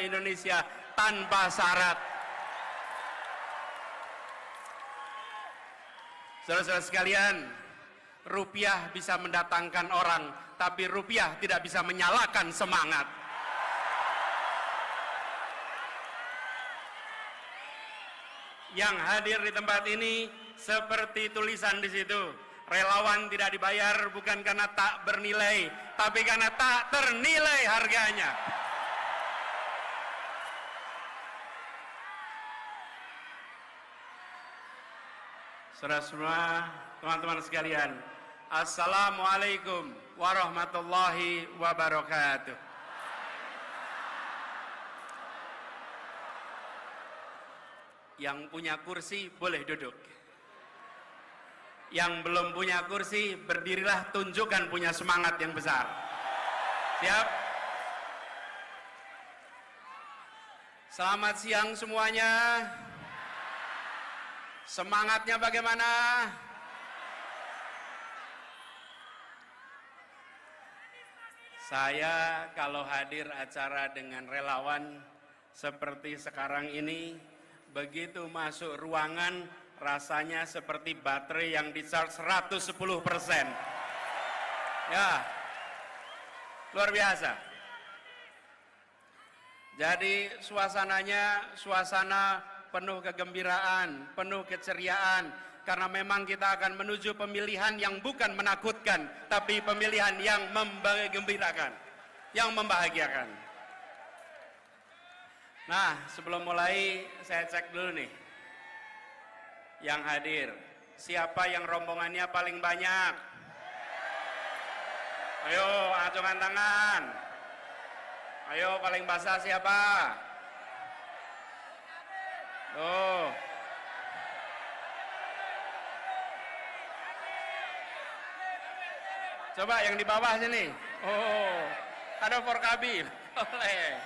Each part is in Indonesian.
Indonesia tanpa syarat. Saudara-saudara sekalian, rupiah bisa mendatangkan orang, tapi rupiah tidak bisa menyalakan semangat. Yang hadir di tempat ini seperti tulisan di situ, relawan tidak dibayar bukan karena tak bernilai, tapi karena tak ternilai harganya. Saudara semua, teman-teman sekalian, Assalamualaikum warahmatullahi wabarakatuh. Yang punya kursi boleh duduk. Yang belum punya kursi, berdirilah, tunjukkan punya semangat yang besar. Siap? Selamat siang semuanya. Semangatnya bagaimana? Saya kalau hadir acara dengan relawan seperti sekarang ini, begitu masuk ruangan rasanya seperti baterai yang di-charge 110%. Ya, luar biasa. Jadi suasananya suasana penuh kegembiraan, penuh keceriaan, karena memang kita akan menuju pemilihan yang bukan menakutkan, tapi pemilihan yang menggembirakan, yang membahagiakan. Nah, sebelum mulai saya cek dulu nih yang hadir, siapa yang rombongannya paling banyak? Ayo, acungkan tangan. Ayo, paling basah siapa? Tuh. Coba yang di bawah sini. Oh, ada Forkabi. Oleh.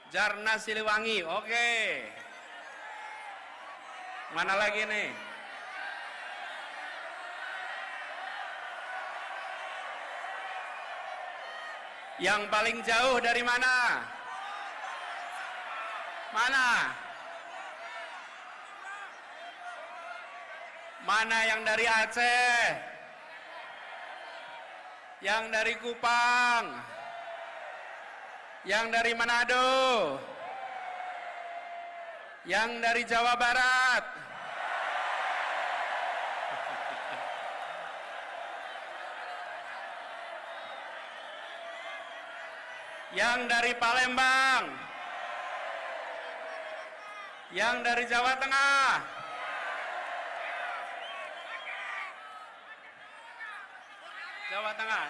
Jarnas Siliwangi, oke. Mana lagi nih? Yang paling jauh dari mana? Mana? Mana yang dari Aceh? Yang dari Kupang? Yang dari Manado? Yang dari Jawa Barat? Yang dari Palembang? Yang dari Jawa Tengah?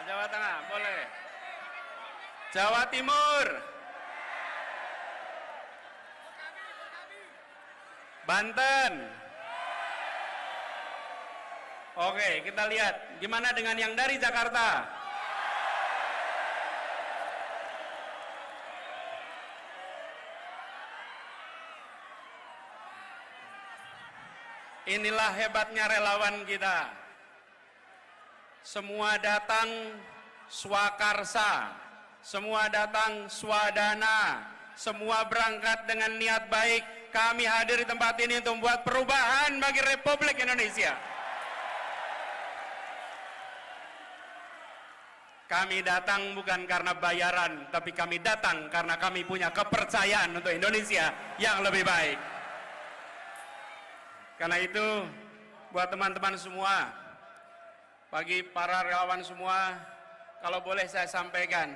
Jawa Tengah, boleh. Jawa Timur, Banten. Oke, kita lihat gimana dengan yang dari Jakarta. Inilah hebatnya relawan kita. Semua datang swakarsa, semua datang swadana, semua berangkat dengan niat baik. Kami hadir di tempat ini untuk membuat perubahan bagi Republik Indonesia. Kami datang bukan karena bayaran, tapi kami datang karena kami punya kepercayaan untuk Indonesia yang lebih baik. Karena itu, buat teman-teman semua, bagi para relawan semua, kalau boleh saya sampaikan,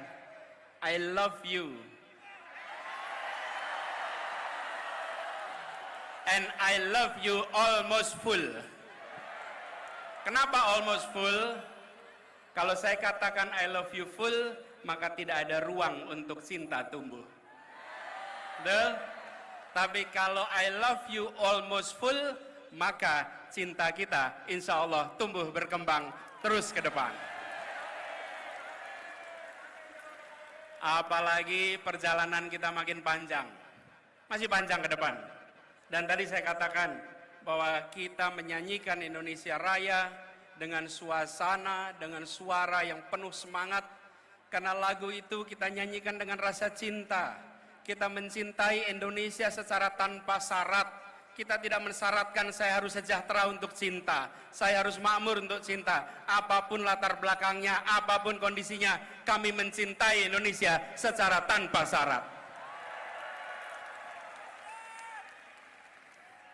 I love you. And I love you almost full. Kenapa almost full? Kalau saya katakan I love you full, maka tidak ada ruang untuk cinta tumbuh. Betul? Tapi kalau I love you almost full, maka cinta kita insya Allah tumbuh berkembang terus ke depan. Apalagi perjalanan kita makin panjang, masih panjang ke depan. Dan tadi saya katakan bahwa kita menyanyikan Indonesia Raya dengan suasana, dengan suara yang penuh semangat, Karena lagu itu kita nyanyikan dengan rasa cinta. Kita mencintai Indonesia secara tanpa syarat. Kita tidak mensyaratkan saya harus sejahtera untuk cinta, saya harus makmur untuk cinta. Apapun latar belakangnya, apapun kondisinya, kami mencintai Indonesia secara tanpa syarat.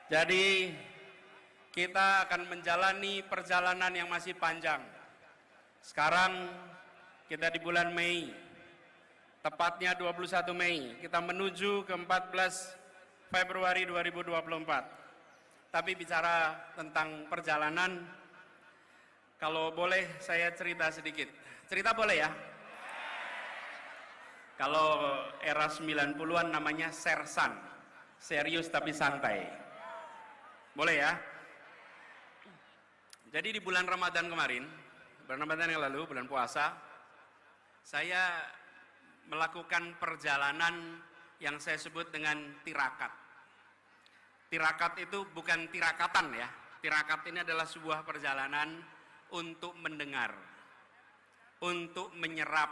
Jadi kita akan menjalani perjalanan yang masih panjang. Sekarang kita di bulan Mei, tepatnya 21 Mei, kita menuju ke 14 Februari 2024. Tapi bicara tentang perjalanan, kalau boleh saya cerita sedikit. Cerita boleh ya? Kalau era 90-an namanya sersan, serius tapi santai. Boleh ya? Jadi di bulan Ramadan kemarin, bulan Ramadan yang lalu, bulan puasa, saya melakukan perjalanan yang saya sebut dengan tirakat. Tirakat itu bukan tirakatan ya. Tirakat ini adalah sebuah perjalanan untuk mendengar, untuk menyerap,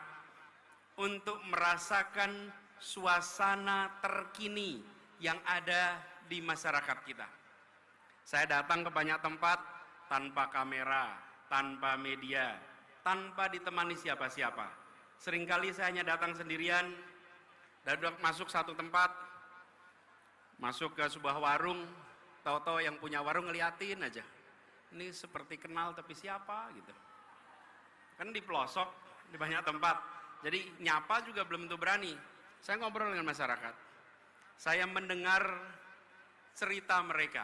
untuk merasakan suasana terkini yang ada di masyarakat kita. Saya datang ke banyak tempat tanpa kamera, tanpa media, tanpa ditemani siapa-siapa. Seringkali saya hanya datang sendirian, dan masuk satu tempat, masuk ke sebuah warung, tahu-tahu yang punya warung ngeliatin aja. Ini seperti kenal tapi siapa gitu. Kan di pelosok, di banyak tempat. Jadi nyapa juga belum tentu berani. Saya ngobrol dengan masyarakat. Saya mendengar cerita mereka.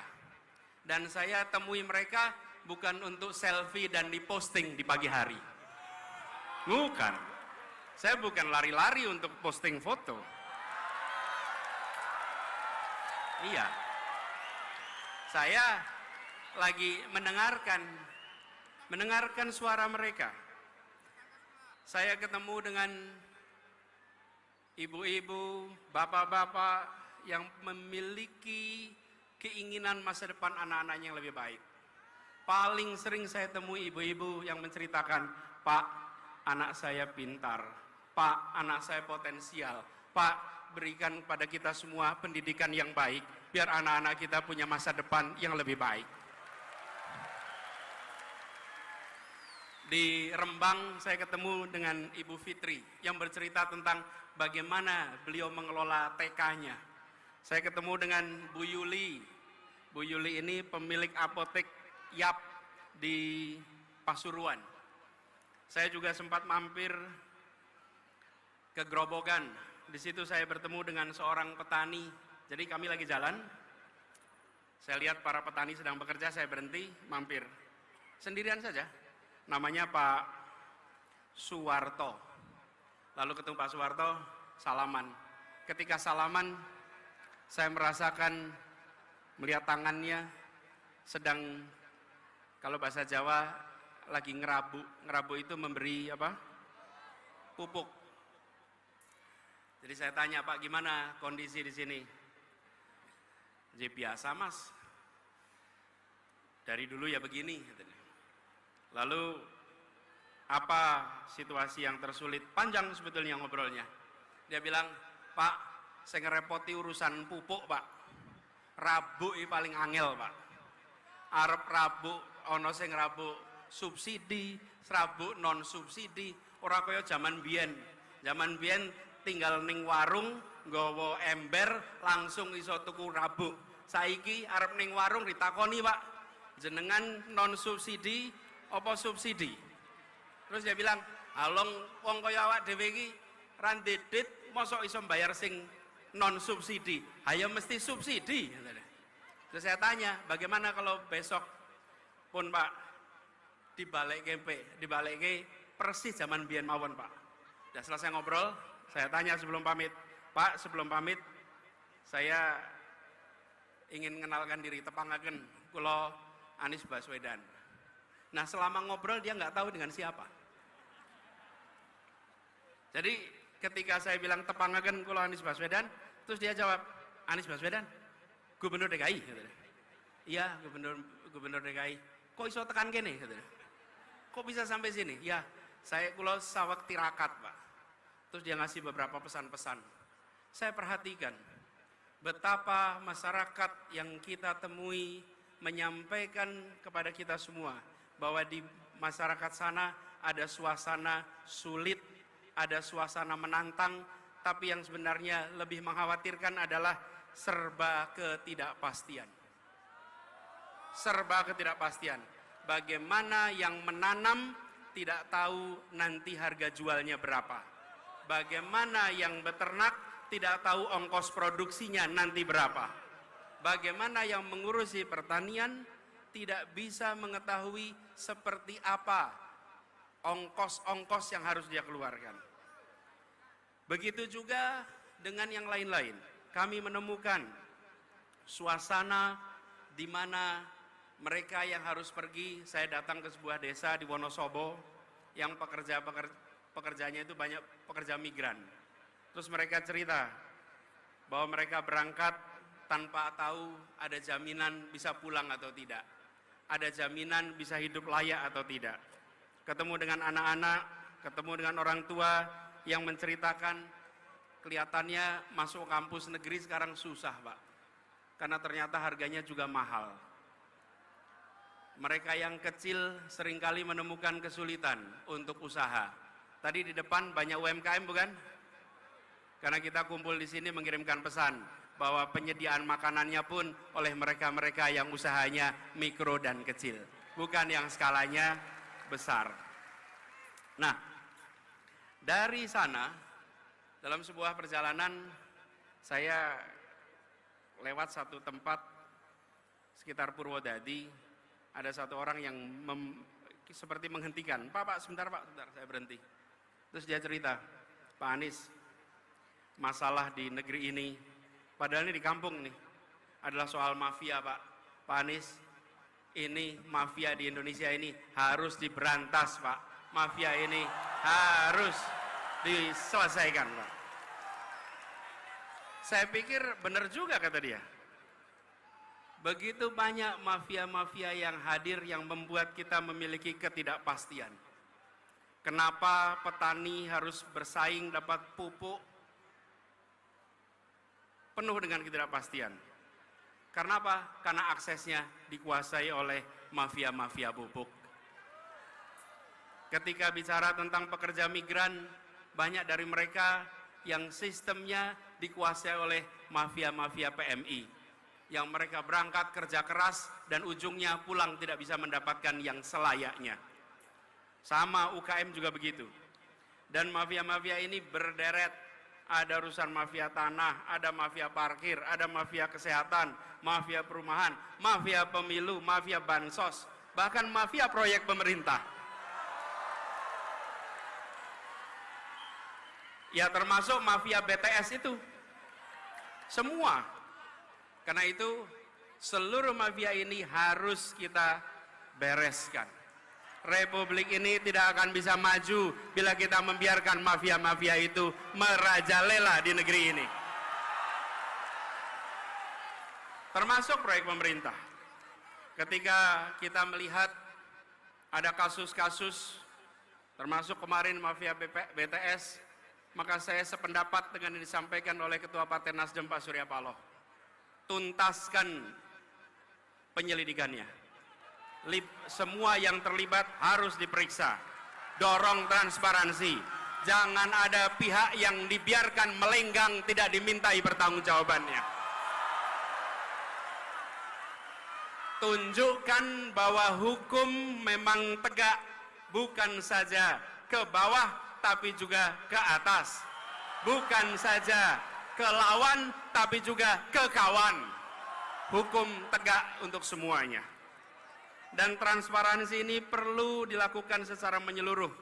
Dan saya temui mereka bukan untuk selfie dan diposting di pagi hari. Bukan. Saya bukan lari-lari untuk posting foto. Iya. Saya lagi mendengarkan suara mereka. Saya ketemu dengan ibu-ibu, bapak-bapak yang memiliki keinginan masa depan anak-anaknya yang lebih baik. Paling sering saya temui ibu-ibu yang menceritakan, "Pak, anak saya pintar. Pak, anak saya potensial. Pak, berikan kepada kita semua pendidikan yang baik, biar anak-anak kita punya masa depan yang lebih baik." Di Rembang saya ketemu dengan Ibu Fitri yang bercerita tentang bagaimana beliau mengelola TK-nya. Saya ketemu dengan Bu Yuli. Bu Yuli ini pemilik apotek Yap di Pasuruan. Saya juga sempat mampir ke Grobogan. Di situ saya bertemu dengan seorang petani. Jadi kami lagi jalan. Saya lihat para petani sedang bekerja, saya berhenti, mampir. Sendirian saja. Namanya Pak Suwarto. Lalu ketemu Pak Suwarto, salaman. Ketika salaman, saya merasakan melihat tangannya sedang, kalau bahasa Jawa lagi ngerabu. Ngerabu itu memberi apa? Pupuk. Jadi saya tanya, "Pak, gimana kondisi di sini?" "Jadi biasa, Mas. Dari dulu ya begini." Lalu apa situasi yang tersulit? Panjang sebetulnya ngobrolnya. Dia bilang, "Pak, saya ngerepoti urusan pupuk, Pak. Rabuk paling angel, Pak. Arep rabuk, ono sing rabuk subsidi, rabuk non subsidi. Ora kaya zaman biyen. Zaman biyen tinggal ning warung, nggawa ember, langsung iso tuku rabuk. Saiki arep ning warung ditakoni, Pak, jenengan non subsidi apa subsidi?" Terus dia bilang, "Along wong kaya awak dhewe iki ra ndedit, mosok iso bayar sing non subsidi? Ayo mesti subsidi." Terus saya tanya, "Bagaimana kalau besok pun, Pak, dibalik persis zaman biyen mawon, Pak?" Udah selesai ngobrol, saya tanya sebelum pamit, "Pak, sebelum pamit saya ingin mengenalkan diri, tepangaken kula Anies Baswedan." Nah, selama ngobrol dia nggak tahu dengan siapa. Jadi ketika saya bilang tepangaken kula Anies Baswedan, terus dia jawab, "Anies Baswedan, Gubernur DKI?" "Iya, Gubernur DKI." "Kok iso tekan kene?" "Kok bisa sampai sini?" "Ya, kula saweg tirakat, Pak." Terus dia ngasih beberapa pesan-pesan. Saya perhatikan betapa masyarakat yang kita temui menyampaikan kepada kita semua bahwa di masyarakat sana ada suasana sulit, ada suasana menantang, tapi yang sebenarnya lebih mengkhawatirkan adalah serba ketidakpastian. Serba ketidakpastian. Bagaimana yang menanam tidak tahu nanti harga jualnya berapa. Bagaimana yang beternak tidak tahu ongkos produksinya nanti berapa. Bagaimana yang mengurusi pertanian tidak bisa mengetahui seperti apa ongkos-ongkos yang harus dia keluarkan. Begitu juga dengan yang lain-lain. Kami menemukan suasana di mana mereka yang harus pergi, saya datang ke sebuah desa di Wonosobo yang pekerjanya itu banyak pekerja migran. Terus mereka cerita bahwa mereka berangkat tanpa tahu ada jaminan bisa pulang atau tidak. Ada jaminan bisa hidup layak atau tidak. Ketemu dengan anak-anak, ketemu dengan orang tua yang menceritakan kelihatannya masuk kampus negeri sekarang susah, Pak. Karena ternyata harganya juga mahal. Mereka yang kecil seringkali menemukan kesulitan untuk usaha. Tadi di depan banyak UMKM bukan? Karena kita kumpul di sini mengirimkan pesan bahwa penyediaan makanannya pun oleh mereka-mereka yang usahanya mikro dan kecil, bukan yang skalanya besar. Nah, dari sana dalam sebuah perjalanan saya lewat satu tempat sekitar Purwodadi. Ada satu orang yang seperti menghentikan, Pak, sebentar Pak, sebentar, saya berhenti. Terus dia cerita, Pak Anies, masalah di negeri ini, padahal ini di kampung nih, adalah soal mafia Pak. Pak Anies, ini mafia di Indonesia ini harus diberantas Pak. Mafia ini harus diselesaikan Pak. Saya pikir benar juga kata dia. Begitu banyak mafia-mafia yang hadir yang membuat kita memiliki ketidakpastian. Kenapa petani harus bersaing dapat pupuk penuh dengan ketidakpastian? Karena apa? Karena aksesnya dikuasai oleh mafia-mafia pupuk. Ketika bicara tentang pekerja migran, banyak dari mereka yang sistemnya dikuasai oleh mafia-mafia PMI. Yang mereka berangkat kerja keras dan ujungnya pulang tidak bisa mendapatkan yang selayaknya. Sama UKM juga begitu. Dan mafia-mafia ini berderet. Ada urusan mafia tanah, ada mafia parkir, ada mafia kesehatan, mafia perumahan, mafia pemilu, mafia bansos, bahkan mafia proyek pemerintah. Ya termasuk mafia BTS itu. Semua. Karena itu seluruh mafia ini harus kita bereskan. Republik ini tidak akan bisa maju bila kita membiarkan mafia-mafia itu merajalela di negeri ini. Termasuk proyek pemerintah. Ketika kita melihat ada kasus-kasus, termasuk kemarin mafia BTS, maka saya sependapat dengan yang disampaikan oleh Ketua Partai Nasdem Pak Surya Paloh. Tuntaskan penyelidikannya. Semua yang terlibat harus diperiksa. Dorong transparansi. Jangan ada pihak yang dibiarkan melenggang tidak dimintai pertanggungjawabannya. Tunjukkan bahwa hukum memang tegak, bukan saja ke bawah tapi juga ke atas. Bukan saja ke lawan tapi juga ke kawan. Hukum tegak untuk semuanya. Dan transparansi ini perlu dilakukan secara menyeluruh.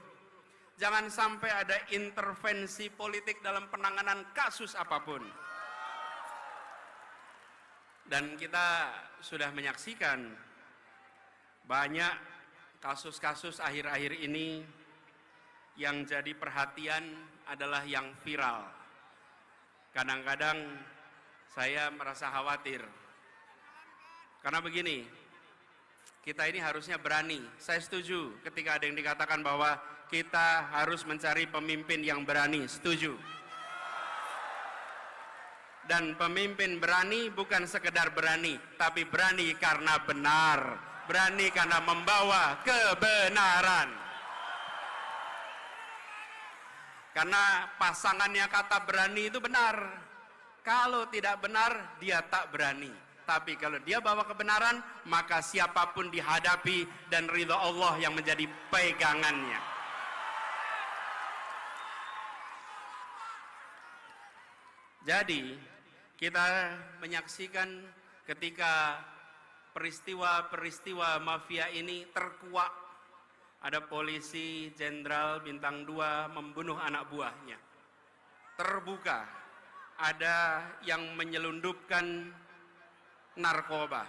Jangan sampai ada intervensi politik dalam penanganan kasus apapun. Dan kita sudah menyaksikan banyak kasus-kasus akhir-akhir ini yang jadi perhatian adalah yang viral. Kadang-kadang saya merasa khawatir. Karena begini, kita ini harusnya berani. Saya setuju ketika ada yang dikatakan bahwa kita harus mencari pemimpin yang berani. Setuju. Dan pemimpin berani bukan sekedar berani, tapi berani karena benar. Berani karena membawa kebenaran. Karena pasangannya kata berani itu benar. Kalau tidak benar, dia tak berani. Tapi kalau dia bawa kebenaran, maka siapapun dihadapi dan ridha Allah yang menjadi pegangannya. Jadi, kita menyaksikan ketika peristiwa-peristiwa mafia ini terkuak. Ada polisi jenderal bintang 2 membunuh anak buahnya. Terbuka. Ada yang menyelundupkan narkoba.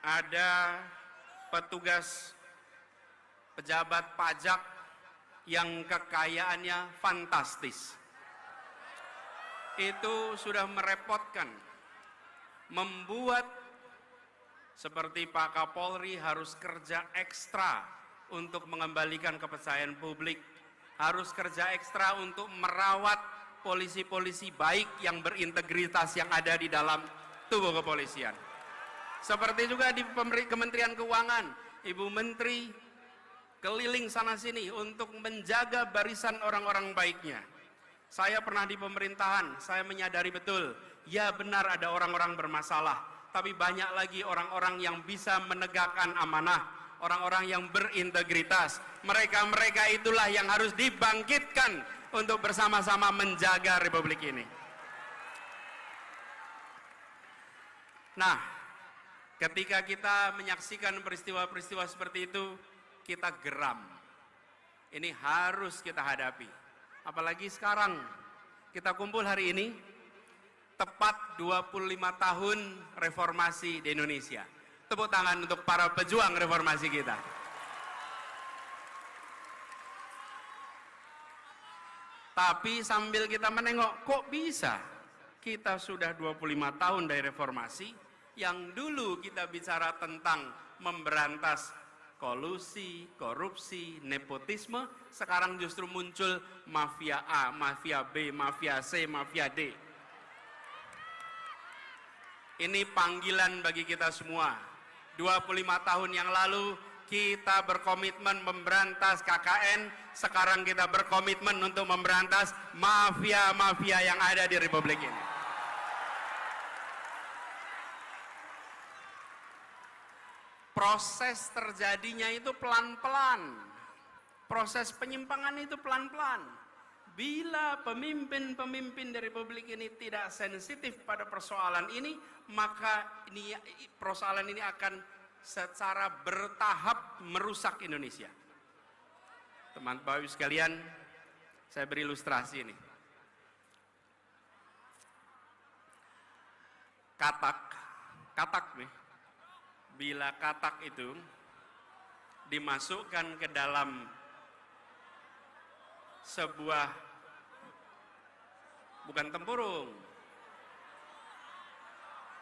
Ada petugas pejabat pajak yang kekayaannya fantastis. Itu sudah merepotkan, membuat seperti Pak Kapolri harus kerja ekstra untuk mengembalikan kepercayaan publik, harus kerja ekstra untuk merawat polisi-polisi baik yang berintegritas yang ada di dalam tubuh kepolisian. Seperti juga di Kementerian Keuangan, Ibu Menteri keliling sana sini untuk menjaga barisan orang-orang baiknya. Saya pernah di pemerintahan, saya menyadari betul, ya benar ada orang-orang bermasalah, tapi banyak lagi orang-orang yang bisa menegakkan amanah, orang-orang yang berintegritas. Mereka-mereka itulah yang harus dibangkitkan untuk bersama-sama menjaga Republik ini. Nah, ketika kita menyaksikan peristiwa-peristiwa seperti itu, kita geram. Ini harus kita hadapi. Apalagi sekarang kita kumpul hari ini tepat 25 tahun reformasi di Indonesia. Tepuk tangan untuk para pejuang reformasi kita. Tapi sambil kita menengok, kok bisa kita sudah 25 tahun dari reformasi, yang dulu kita bicara tentang memberantas kolusi, korupsi, nepotisme, sekarang justru muncul mafia A, mafia B, mafia C, mafia D. Ini panggilan bagi kita semua. 25 tahun yang lalu kita berkomitmen memberantas KKN, sekarang kita berkomitmen untuk memberantas mafia-mafia yang ada di Republik ini. Proses terjadinya itu pelan-pelan. Proses penyimpangan itu pelan-pelan. Bila pemimpin-pemimpin dari Republik ini tidak sensitif pada persoalan ini, maka persoalan ini akan secara bertahap merusak Indonesia. Teman-teman sekalian, saya beri ilustrasi ini. Katak nih. Bila katak itu dimasukkan ke dalam sebuah, bukan tempurung,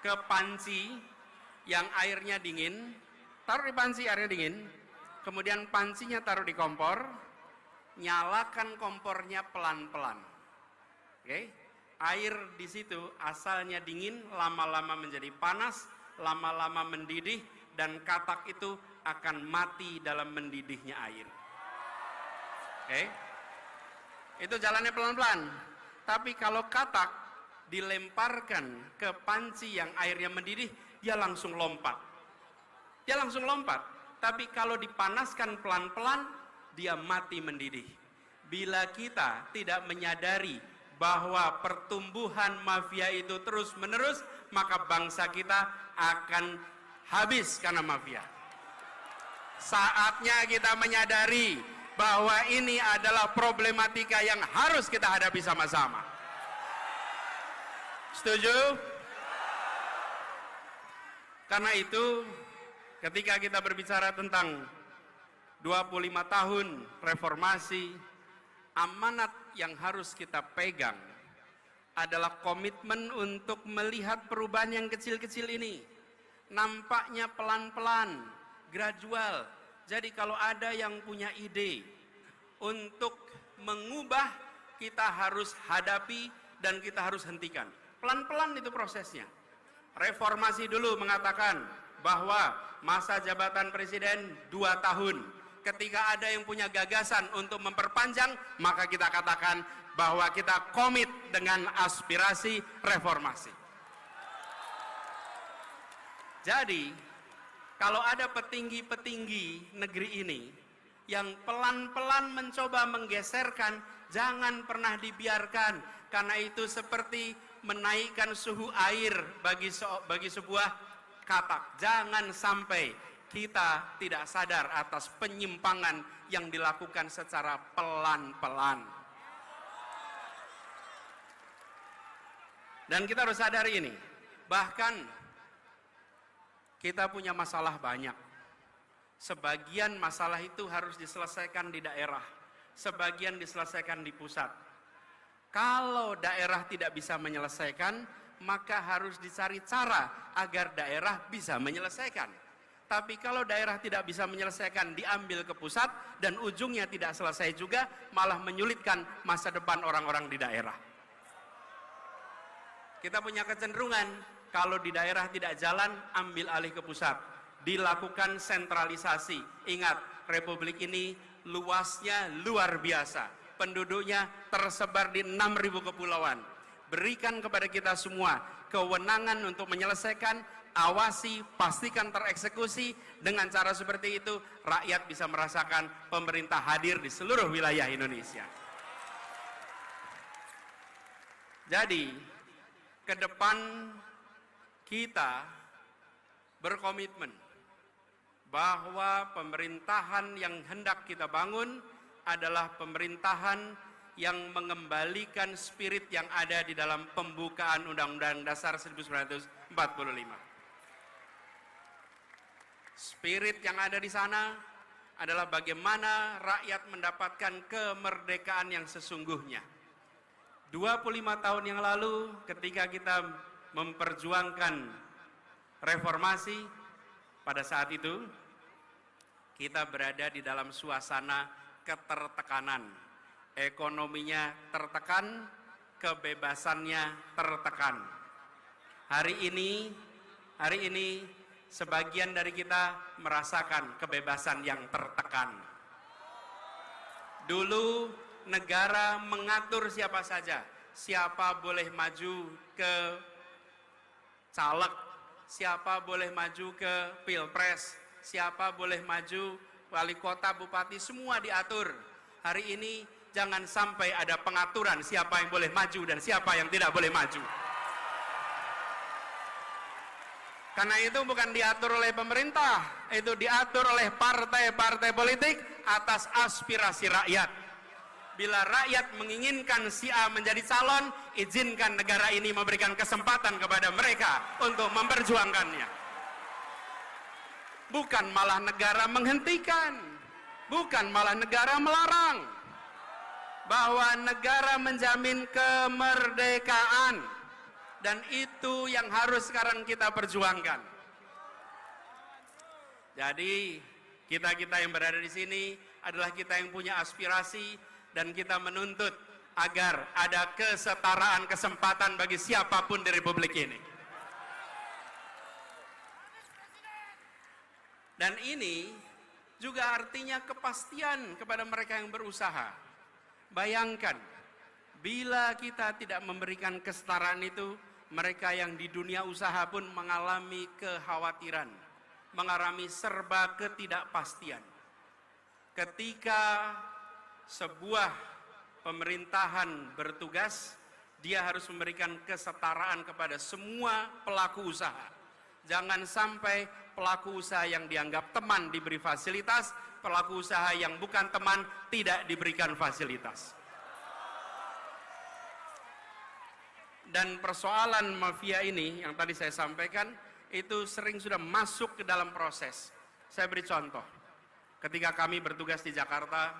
ke panci yang airnya dingin, taruh di panci airnya dingin, kemudian pancinya taruh di kompor, nyalakan kompornya pelan-pelan. Oke? Air di situ asalnya dingin, lama-lama menjadi panas, lama-lama mendidih, dan katak itu akan mati dalam mendidihnya air. Oke? Itu jalannya pelan-pelan. Tapi kalau katak dilemparkan ke panci yang airnya mendidih, dia langsung lompat. Dia langsung lompat. Tapi kalau dipanaskan pelan-pelan, dia mati mendidih. Bila kita tidak menyadari bahwa pertumbuhan mafia itu terus-menerus, maka bangsa kita akan habis karena mafia. Saatnya kita menyadari bahwa ini adalah problematika yang harus kita hadapi sama-sama. Setuju? Karena itu, ketika kita berbicara tentang 25 tahun reformasi, amanat yang harus kita pegang adalah komitmen untuk melihat perubahan yang kecil-kecil ini. Nampaknya pelan-pelan, gradual. Jadi kalau ada yang punya ide untuk mengubah, kita harus hadapi dan kita harus hentikan. Pelan-pelan itu prosesnya. Reformasi dulu mengatakan bahwa masa jabatan presiden 2 tahun. Ketika ada yang punya gagasan untuk memperpanjang, maka kita katakan bahwa kita komit dengan aspirasi reformasi. Jadi, kalau ada petinggi-petinggi negeri ini yang pelan-pelan mencoba menggeserkan, jangan pernah dibiarkan, karena itu seperti menaikkan suhu air bagi sebuah katak. Jangan sampai kita tidak sadar atas penyimpangan yang dilakukan secara pelan-pelan. Dan kita harus sadari ini, bahkan kita punya masalah banyak. Sebagian masalah itu harus diselesaikan di daerah, sebagian diselesaikan di pusat. Kalau daerah tidak bisa menyelesaikan, maka harus dicari cara agar daerah bisa menyelesaikan. Tapi kalau daerah tidak bisa menyelesaikan, diambil ke pusat dan ujungnya tidak selesai juga, malah menyulitkan masa depan orang-orang di daerah. Kita punya kecenderungan, kalau di daerah tidak jalan, ambil alih ke pusat. Dilakukan sentralisasi. Ingat, Republik ini luasnya luar biasa. Penduduknya tersebar di 6.000 kepulauan. Berikan kepada kita semua kewenangan untuk menyelesaikan, awasi, pastikan tereksekusi. Dengan cara seperti itu, rakyat bisa merasakan pemerintah hadir di seluruh wilayah Indonesia. Jadi, ke depan kita berkomitmen bahwa pemerintahan yang hendak kita bangun adalah pemerintahan yang mengembalikan spirit yang ada di dalam pembukaan Undang-Undang Dasar 1945. Spirit yang ada di sana adalah bagaimana rakyat mendapatkan kemerdekaan yang sesungguhnya. 25 tahun yang lalu ketika kita memperjuangkan reformasi, pada saat itu kita berada di dalam suasana ketertekanan. Ekonominya tertekan, kebebasannya tertekan. Hari ini sebagian dari kita merasakan kebebasan yang tertekan. Dulu negara mengatur siapa saja, siapa boleh maju ke caleg, siapa boleh maju ke pilpres, siapa boleh maju wali kota, bupati, semua diatur. Hari ini jangan sampai ada pengaturan siapa yang boleh maju dan siapa yang tidak boleh maju. Karena itu bukan diatur oleh pemerintah, itu diatur oleh partai-partai politik atas aspirasi rakyat. Bila rakyat menginginkan si A menjadi calon, izinkan negara ini memberikan kesempatan kepada mereka untuk memperjuangkannya. Bukan malah negara menghentikan, bukan malah negara melarang. Bahwa negara menjamin kemerdekaan, dan itu yang harus sekarang kita perjuangkan. Jadi kita yang berada di sini adalah kita yang punya aspirasi, dan kita menuntut agar ada kesetaraan kesempatan bagi siapapun di Republik ini. Dan ini juga artinya kepastian kepada mereka yang berusaha. Bayangkan, bila kita tidak memberikan kesetaraan itu, mereka yang di dunia usaha pun mengalami kekhawatiran, mengalami serba ketidakpastian. Ketika sebuah pemerintahan bertugas, dia harus memberikan kesetaraan kepada semua pelaku usaha. Jangan sampai pelaku usaha yang dianggap teman diberi fasilitas, pelaku usaha yang bukan teman tidak diberikan fasilitas. Dan persoalan mafia ini yang tadi saya sampaikan, itu sering sudah masuk ke dalam proses. Saya beri contoh. Ketika kami bertugas di Jakarta,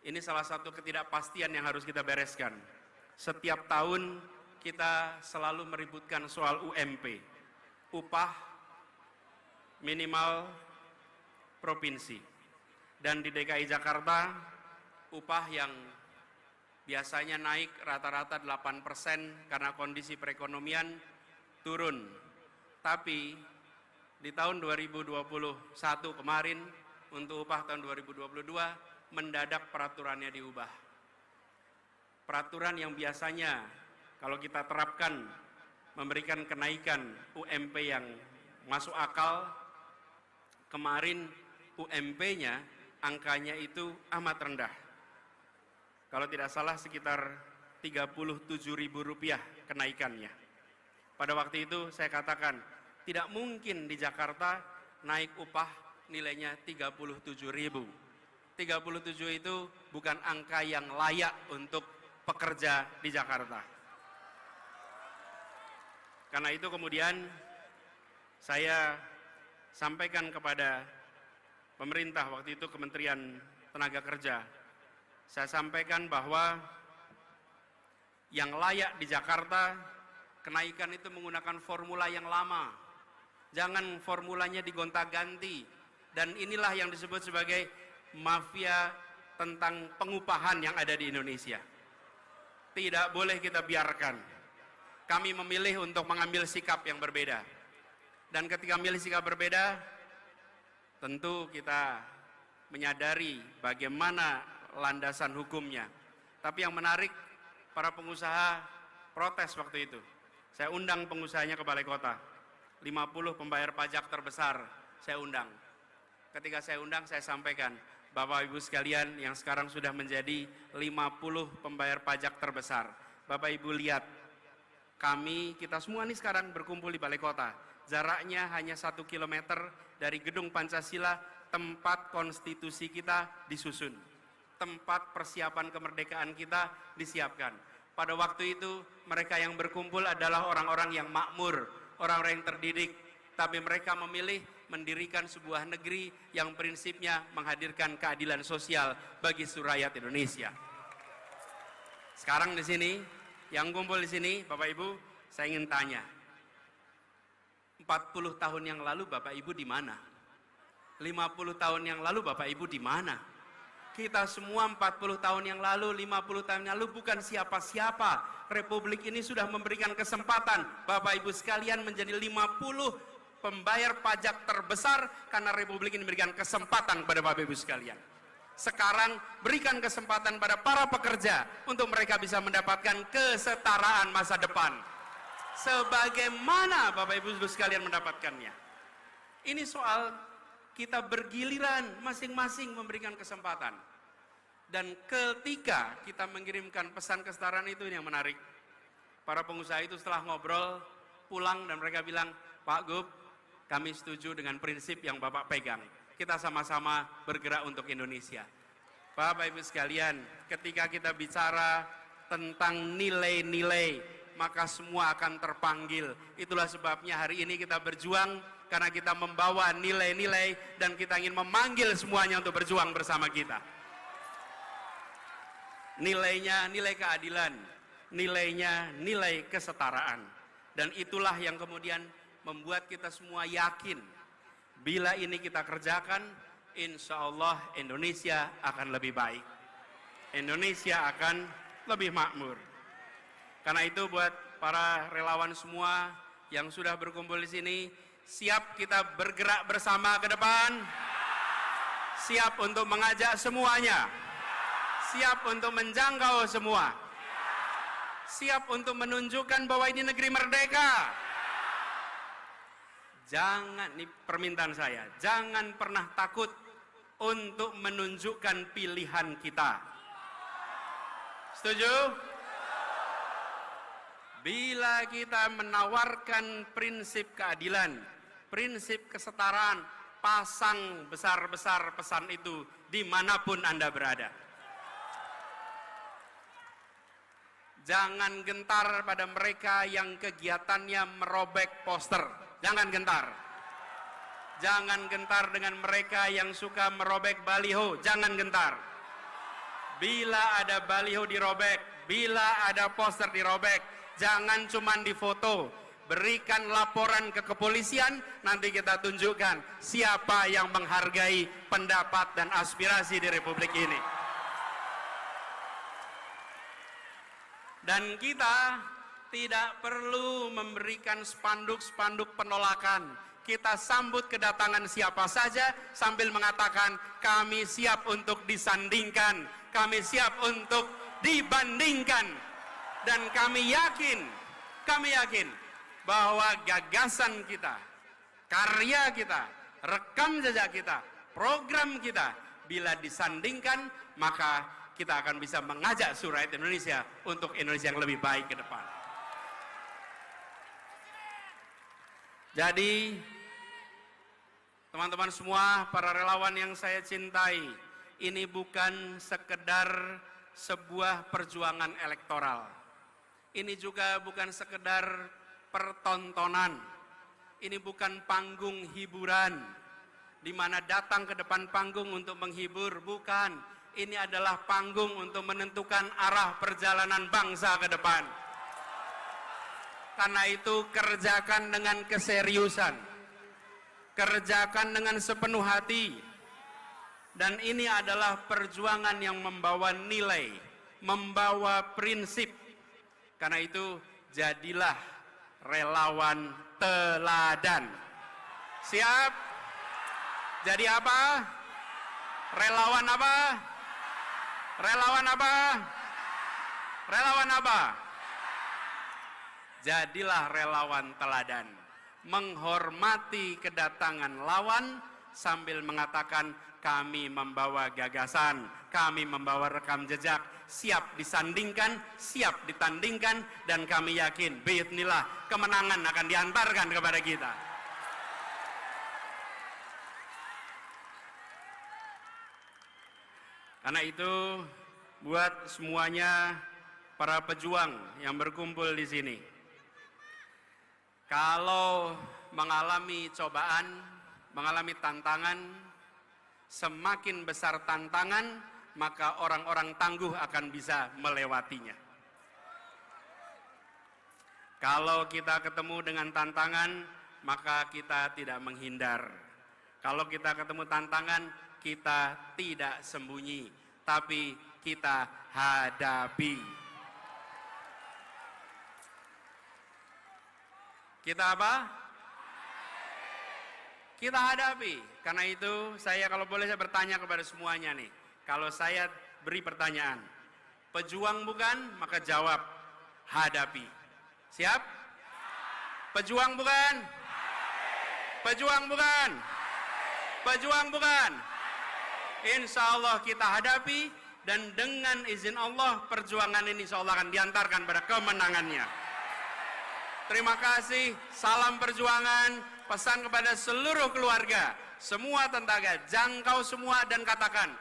ini salah satu ketidakpastian yang harus kita bereskan. Setiap tahun kita selalu meributkan soal UMP, upah minimal provinsi. Dan di DKI Jakarta, upah yang biasanya naik rata-rata 8% karena kondisi perekonomian turun. Tapi di tahun 2021 kemarin, untuk upah tahun 2022, mendadak peraturannya diubah. Peraturan yang biasanya kalau kita terapkan memberikan kenaikan UMP yang masuk akal, kemarin UMP-nya angkanya itu amat rendah. Kalau tidak salah sekitar Rp37.000 kenaikannya. Pada waktu itu saya katakan, tidak mungkin di Jakarta naik upah nilainya 37.000. 37 itu bukan angka yang layak untuk pekerja di Jakarta. Karena itu kemudian saya sampaikan kepada pemerintah waktu itu, Kementerian Tenaga Kerja, saya sampaikan bahwa yang layak di Jakarta kenaikan itu menggunakan formula yang lama, jangan formulanya digonta-ganti. Dan inilah yang disebut sebagai mafia tentang pengupahan yang ada di Indonesia. Tidak boleh kita biarkan. Kami memilih untuk mengambil sikap yang berbeda. Dan ketika memilih sikap berbeda, tentu kita menyadari bagaimana landasan hukumnya. Tapi yang menarik, para pengusaha protes waktu itu. Saya undang pengusahanya ke Balai Kota. 50 pembayar pajak terbesar saya undang. Ketika saya undang, saya sampaikan, Bapak Ibu sekalian yang sekarang sudah menjadi 50 pembayar pajak terbesar. Bapak Ibu lihat, kita semua ini sekarang berkumpul di Balai Kota. Jaraknya hanya 1 kilometer dari Gedung Pancasila, tempat konstitusi kita disusun. Tempat persiapan kemerdekaan kita disiapkan. Pada waktu itu mereka yang berkumpul adalah orang-orang yang makmur, orang-orang yang terdidik. Tapi mereka memilih mendirikan sebuah negeri yang prinsipnya menghadirkan keadilan sosial bagi seluruh rakyat Indonesia. Sekarang di sini, yang kumpul di sini, Bapak Ibu, saya ingin tanya, 40 tahun yang lalu Bapak Ibu di mana? 50 tahun yang lalu Bapak Ibu di mana? Kita semua 40 tahun yang lalu, 50 tahun yang lalu bukan siapa-siapa. Republik ini sudah memberikan kesempatan Bapak Ibu sekalian menjadi 50 pembayar pajak terbesar karena Republik ini memberikan kesempatan kepada Bapak Ibu sekalian. Sekarang berikan kesempatan pada para pekerja untuk mereka bisa mendapatkan kesetaraan masa depan. Sebagaimana Bapak Ibu sekalian mendapatkannya. Ini soal kita bergiliran masing-masing memberikan kesempatan. Dan ketika kita mengirimkan pesan kesetaraan itu, ini yang menarik. Para pengusaha itu setelah ngobrol pulang dan mereka bilang, Pak Gub, kami setuju dengan prinsip yang Bapak pegang. Kita sama-sama bergerak untuk Indonesia. Bapak Ibu sekalian, ketika kita bicara tentang nilai-nilai, maka semua akan terpanggil. Itulah sebabnya hari ini kita berjuang, karena kita membawa nilai-nilai dan kita ingin memanggil semuanya untuk berjuang bersama kita. Nilainya nilai keadilan, nilainya nilai kesetaraan. Dan itulah yang kemudian membuat kita semua yakin, bila ini kita kerjakan, insya Allah Indonesia akan lebih baik. Indonesia akan lebih makmur. Karena itu buat para relawan semua yang sudah berkumpul di sini, siap kita bergerak bersama ke depan? Siap untuk mengajak semuanya? Siap untuk menjangkau semua? Siap untuk menunjukkan bahwa ini negeri merdeka? Jangan, ini permintaan saya, jangan pernah takut untuk menunjukkan pilihan kita. Setuju? Bila kita menawarkan prinsip keadilan, prinsip kesetaraan, pasang besar-besar pesan itu dimanapun Anda berada. Jangan gentar pada mereka yang kegiatannya merobek poster. Jangan gentar. Jangan gentar dengan mereka yang suka merobek baliho. Jangan gentar. Bila ada baliho dirobek, bila ada poster dirobek, jangan cuman difoto. berikan laporan ke kepolisian, nanti kita tunjukkan siapa yang menghargai pendapat dan aspirasi di Republik ini. Dan kita tidak perlu memberikan spanduk-spanduk penolakan. Kita sambut kedatangan siapa saja sambil mengatakan kami siap untuk disandingkan, kami siap untuk dibandingkan. Dan kami yakin bahwa gagasan kita, karya kita, rekam jejak kita, program kita, bila disandingkan, maka kita akan bisa mengajak rakyat Indonesia untuk Indonesia yang lebih baik ke depan. Jadi, teman-teman semua, para relawan yang saya cintai, ini bukan sekedar sebuah perjuangan elektoral. Ini juga bukan sekedar pertontonan. Ini bukan panggung hiburan, di mana datang ke depan panggung untuk menghibur, bukan. Ini adalah panggung untuk menentukan arah perjalanan bangsa ke depan. Karena itu kerjakan dengan keseriusan, kerjakan dengan sepenuh hati, dan ini adalah perjuangan yang membawa nilai, membawa prinsip. Karena itu jadilah relawan teladan. Siap? Jadi apa? Relawan apa? Relawan apa? Relawan apa? Jadilah relawan teladan, menghormati kedatangan lawan sambil mengatakan kami membawa gagasan, kami membawa rekam jejak, siap disandingkan, siap ditandingkan, dan kami yakin biidznillah kemenangan akan diantarkan kepada kita. Karena itu buat semuanya para pejuang yang berkumpul di sini, kalau mengalami cobaan, mengalami tantangan, semakin besar tantangan, maka orang-orang tangguh akan bisa melewatinya. Kalau kita ketemu dengan tantangan, maka kita tidak menghindar. Kalau kita ketemu tantangan, kita tidak sembunyi, tapi kita hadapi. Kita apa? Kita hadapi. Karena itu saya kalau boleh saya bertanya kepada semuanya nih. Kalau saya beri pertanyaan, pejuang bukan? Maka jawab, hadapi. Siap? Pejuang bukan? Pejuang bukan? Pejuang bukan? Insya Allah kita hadapi, dan dengan izin Allah perjuangan ini insya Allah akan diantarkan pada kemenangannya. Terima kasih, salam perjuangan, pesan kepada seluruh keluarga, semua tentaga, jangkau semua dan katakan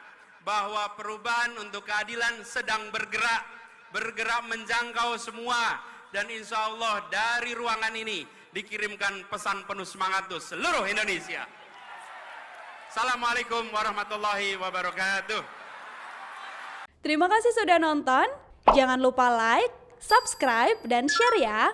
bahwa perubahan untuk keadilan sedang bergerak menjangkau semua, dan insya Allah dari ruangan ini dikirimkan pesan penuh semangat untuk seluruh Indonesia. Assalamualaikum warahmatullahi wabarakatuh. Terima kasih sudah nonton, jangan lupa like, subscribe, dan share ya.